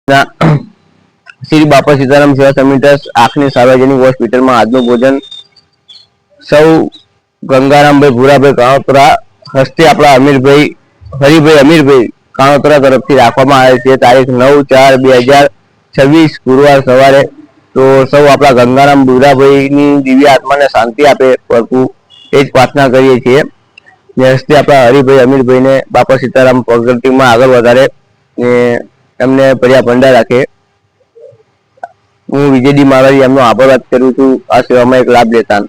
શ્રી બાપા સીતારામ સેવા સમિતિ આંખની સાર્વજનિક હોસ્પિટલમાં આજનું ભોજન સૌ ગંગારામભાઈ ભૂરાભાઈ કાણોતરા હસ્તે આપણા હરિભાઈ અમીરભાઈ કાણોતરા તરફથી રાખવામાં આવે છે। તારીખ 9/4/2026 ગુરુવાર સવારે। તો સૌ આપણા ગંગારામ ભૂરાભાઈની દિવ્ય આત્માને શાંતિ આપે પ્રભુ એ જ પ્રાર્થના કરીએ છીએ। ને હસ્તે આપણા હરિભાઈ અમીરભાઈને બાપા સીતારામ પ્રગતિમાં આગળ વધારે ને એમને ભર્યા ભંડાર રાખે। હું વિજયડી માળવી એમનો આભાર વ્યક્ત કરું છું આ સેવામાં એક લાભ લેતા।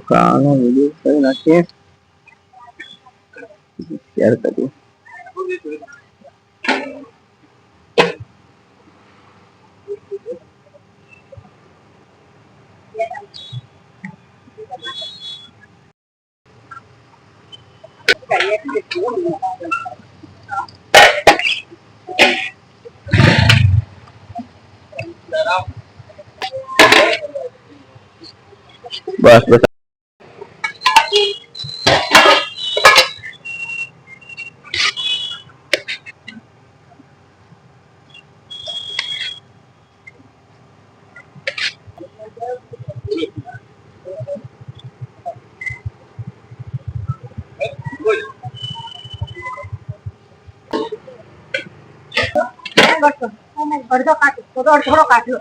કાનો વિડિયો કરી નાખીએ શેર કરીએ। બસ બસ અડધો કાઢ્યો થોડો કાઢ્યો